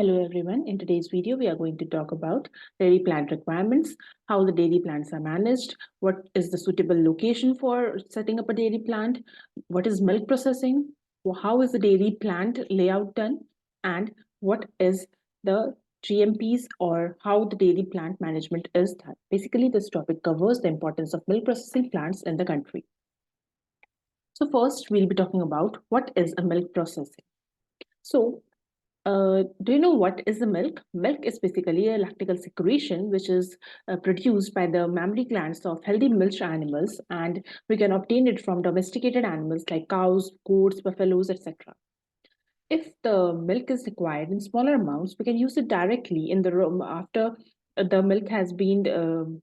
Hello everyone. In today's video, we are going to talk about dairy plant requirements, how the dairy plants are managed, what is the suitable location for setting up a dairy plant, what is milk processing, how is the dairy plant layout done, and what is the GMPs or how the dairy plant management is done. Basically, this topic covers the importance of milk processing plants in the country. So first, we'll be talking about what is a milk processing. So do you know what is the milk? Milk is basically a lactical secretion which is produced by the mammary glands of healthy milch animals, and we can obtain it from domesticated animals like cows, goats, buffaloes, etc. If the milk is required in smaller amounts, we can use it directly in the room after the milk has been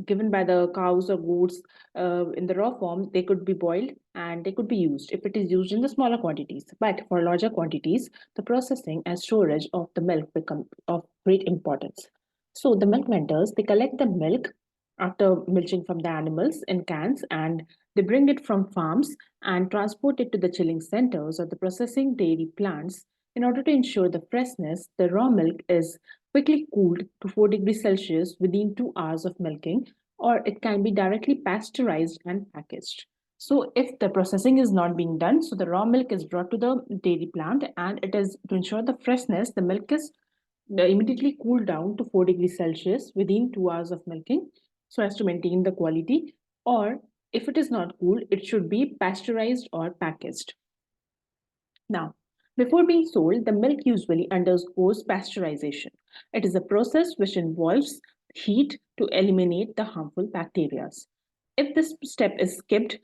given by the cows or goats in the raw form. They could be boiled and they could be used if it is used in the smaller quantities. But for larger quantities, the processing and storage of the milk become of great importance. So the milk vendors, they collect the milk after milching from the animals in cans, and they bring it from farms and transport it to the chilling centers or the processing dairy plants. In order to ensure the freshness, the raw milk is quickly cooled to 4 degrees Celsius within 2 hours of milking, or it can be directly pasteurized and packaged. So if the processing is not being done, so the raw milk is brought to the dairy plant, and it is to ensure the freshness, the milk is immediately cooled down to 4 degrees Celsius within 2 hours of milking so as to maintain the quality. Or if it is not cooled, it should be pasteurized or packaged. Now, before being sold, the milk usually undergoes pasteurization. It is a process which involves heat to eliminate the harmful bacteria. If this step is skipped,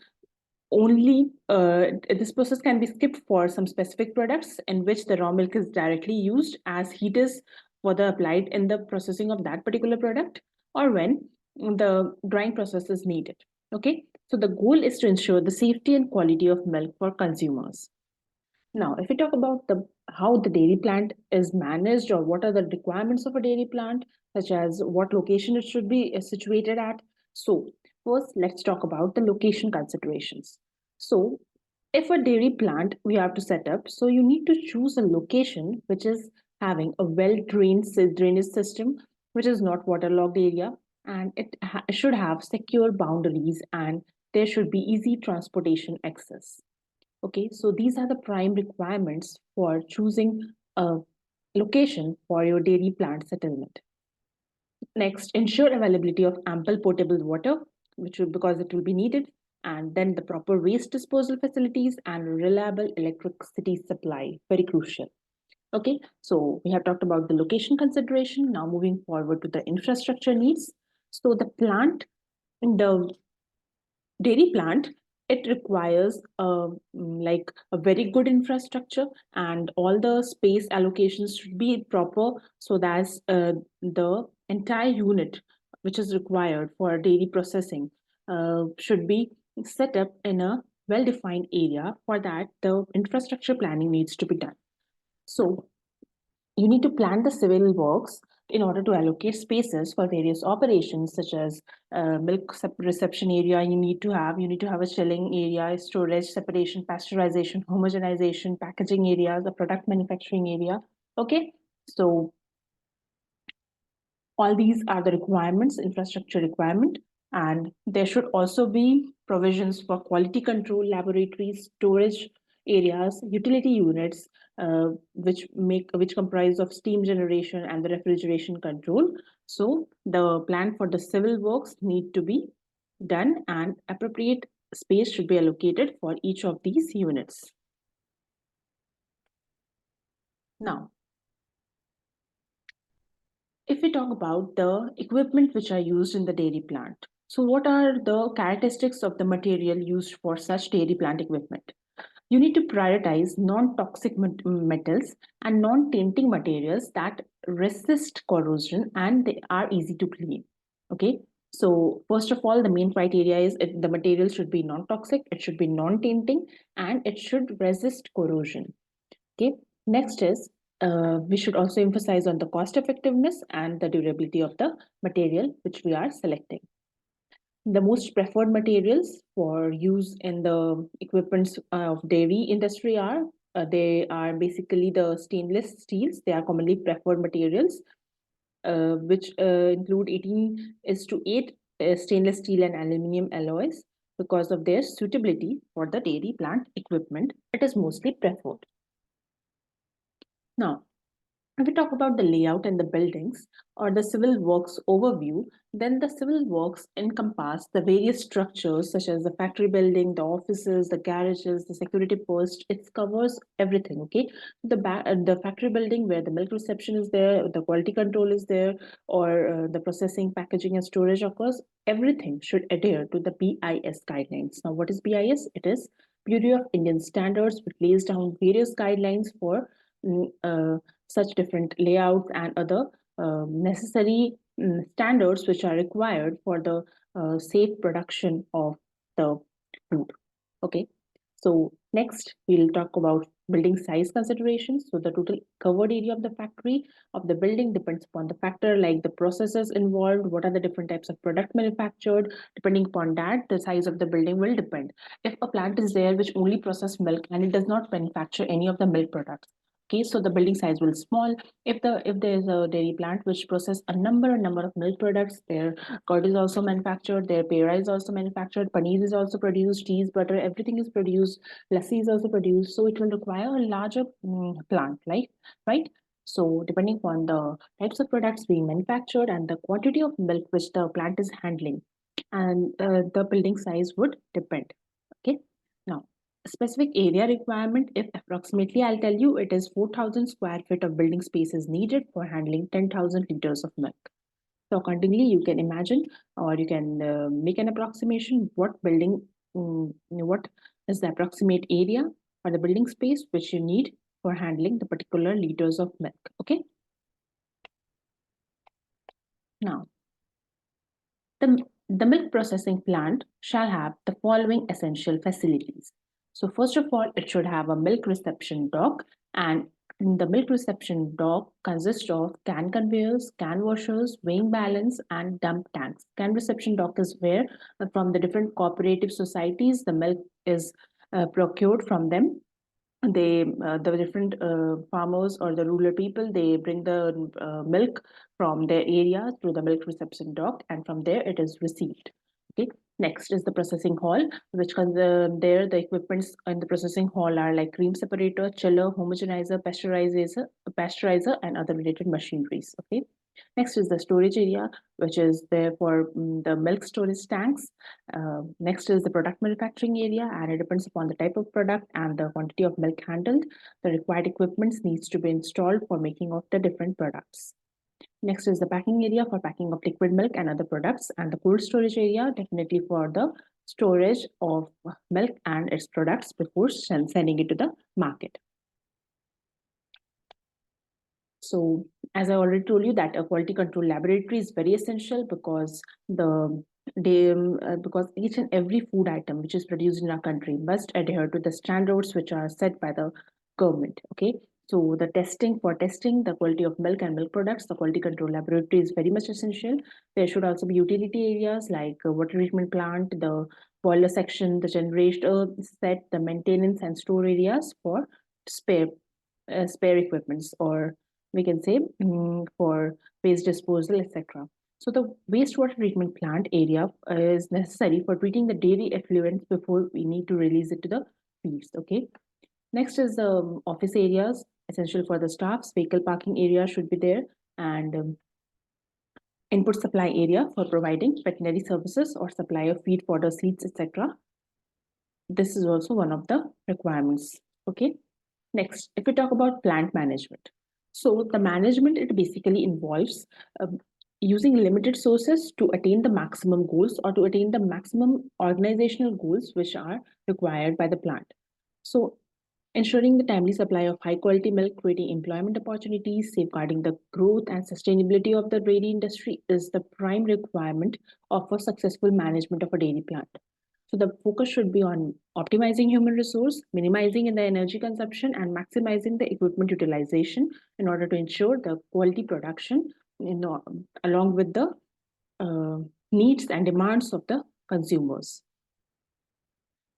only this process can be skipped for some specific products in which the raw milk is directly used as heat is further applied in the processing of that particular product, or when the drying process is needed. Okay, so the goal is to ensure the safety and quality of milk for consumers. Now, if we talk about the how the dairy plant is managed or what are the requirements of a dairy plant, such as what location it should be situated at. So, first, let's talk about the location considerations. So, if a dairy plant we have to set up, so you need to choose a location which is having a well-drained drainage system, which is not waterlogged area, and it should have secure boundaries, and there should be easy transportation access. Okay, so these are the prime requirements for choosing a location for your dairy plant settlement. Next, ensure availability of ample potable water, which will, because it will be needed, and then the proper waste disposal facilities and reliable electricity supply, very crucial. Okay, so we have talked about the location consideration. Now moving forward to the infrastructure needs. So the plant, in the dairy plant, it requires like a very good infrastructure, and all the space allocations should be proper so that the entire unit which is required for dairy processing should be set up in a well-defined area. For that, the infrastructure planning needs to be done. So you need to plan the civil works in order to allocate spaces for various operations such as milk reception area. You need to have a chilling area, storage, separation, pasteurization, homogenization, packaging areas, a product manufacturing area. Okay, so all these are the requirements, infrastructure requirement, and there should also be provisions for quality control laboratories, storage areas, utility units, which comprise of steam generation and the refrigeration control. So the plan for the civil works need to be done, and appropriate space should be allocated for each of these units. Now, if we talk about the equipment which are used in the dairy plant, so what are the characteristics of the material used for such dairy plant equipment? You need to prioritize non-toxic metals and non-tainting materials that resist corrosion and they are easy to clean. Okay, so first of all, the main criteria is the material should be non-toxic, it should be non-tainting, and it should resist corrosion. Okay, next is we should also emphasize on the cost effectiveness and the durability of the material which we are selecting. The most preferred materials for use in the equipments of dairy industry are They are basically the stainless steels. They are commonly preferred materials, which include 18:8 stainless steel and aluminum alloys. Because of their suitability for the dairy plant equipment, it is mostly preferred. Now, if we talk about the layout and the buildings or the civil works overview, then the civil works encompass the various structures such as the factory building, the offices, the garages, the security post. It covers everything. Okay, the factory building where the milk reception is there, the quality control is there, or the processing, packaging, and storage occurs. Everything should adhere to the BIS guidelines. Now, what is BIS? It is Bureau of Indian Standards, which lays down various guidelines for such different layouts and other necessary standards which are required for the safe production of the food. Okay, so next we'll talk about building size considerations. So the total covered area of the factory of the building depends upon the factor like the processes involved, what are the different types of product manufactured. Depending upon that, the size of the building will depend. If a plant is there which only process milk and it does not manufacture any of the milk products, okay, so the building size will small. If there is a dairy plant which process a number of milk products, their curd is also manufactured, their pera is also manufactured, paneer is also produced, cheese, butter, everything is produced, lassi is also produced. So it will require a larger plant, right? So depending on the types of products being manufactured and the quantity of milk which the plant is handling, and the building size would depend. Okay, now specific area requirement, if approximately I'll tell you, it is 4,000 square feet of building space is needed for handling 10,000 liters of milk. So accordingly, you can imagine or you can make an approximation what what is the approximate area or the building space which you need for handling the particular liters of milk. Okay. Now, the milk processing plant shall have the following essential facilities. So first of all, it should have a milk reception dock, and the milk reception dock consists of can conveyors, can washers, weighing balance, and dump tanks. Can reception dock is where from the different cooperative societies, the milk is procured from them. The different farmers or the rural people, they bring the milk from their area to the milk reception dock, and from there it is received. Okay, next is the processing hall, which there the equipments in the processing hall are like cream separator, chiller, homogenizer, pasteurizer, and other related machineries. Okay, next is the storage area, which is there for the milk storage tanks. Next is the product manufacturing area, and it depends upon the type of product and the quantity of milk handled. The required equipment needs to be installed for making of the different products. Next is the packing area for packing of liquid milk and other products, and the cold storage area definitely for the storage of milk and its products before sending it to the market. So as I already told you that a quality control laboratory is very essential because because each and every food item which is produced in our country must adhere to the standards which are set by the government. Okay, so the testing the quality of milk and milk products, the quality control laboratory is very much essential. There should also be utility areas like a water treatment plant, the boiler section, the generator set, the maintenance and store areas for spare equipments, or we can say for waste disposal, etc. So the wastewater treatment plant area is necessary for treating the dairy effluents before we need to release it to the fields. Okay. Next is the office areas, essential for the staffs. Vehicle parking area should be there, and input supply area for providing veterinary services or supply of feed, fodder, seeds, etc. This is also one of the requirements. Okay. Next, if we talk about plant management. So the management, it basically involves using limited sources to attain the maximum goals or to attain the maximum organizational goals which are required by the plant. So ensuring the timely supply of high quality milk, creating employment opportunities, safeguarding the growth and sustainability of the dairy industry is the prime requirement of a successful management of a dairy plant. So the focus should be on optimizing human resource, minimizing in the energy consumption, and maximizing the equipment utilization in order to ensure the quality production, along with the needs and demands of the consumers.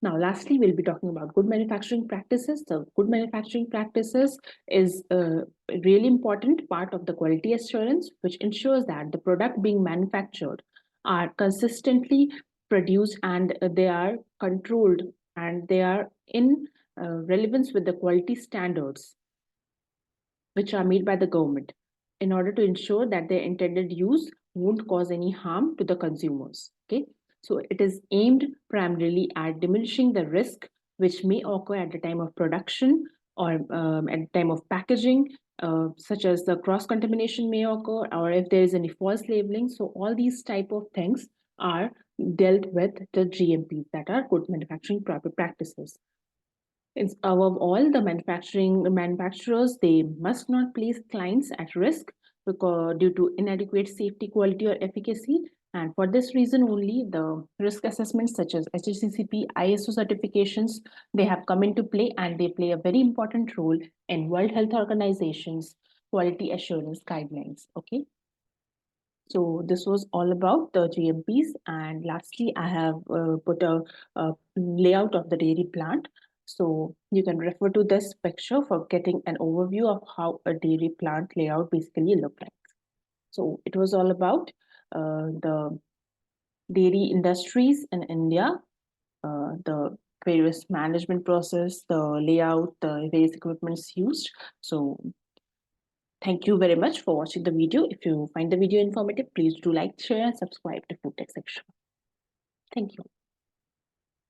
Now, lastly, we'll be talking about good manufacturing practices. The good manufacturing practices is a really important part of the quality assurance, which ensures that the product being manufactured are consistently produced and they are controlled and they are in relevance with the quality standards which are made by the government in order to ensure that their intended use won't cause any harm to the consumers. Okay, so it is aimed primarily at diminishing the risk which may occur at the time of production or at the time of packaging, such as the cross contamination may occur, or if there is any false labeling. So all these type of things are dealt with the GMPs, that are good manufacturing practices. It's above all, the manufacturers, they must not place clients at risk because due to inadequate safety, quality, or efficacy. And for this reason only, the risk assessments such as HACCP, ISO certifications, they have come into play, and they play a very important role in World Health Organization's quality assurance guidelines. Okay. So this was all about the GMPs. And lastly, I have put a layout of the dairy plant. So you can refer to this picture for getting an overview of how a dairy plant layout basically look like. So it was all about the dairy industries in India, the various management process, the layout, the various equipments used. So thank you very much for watching the video. If you find the video informative, please do like, share, and subscribe to Food Tech Section. Thank you.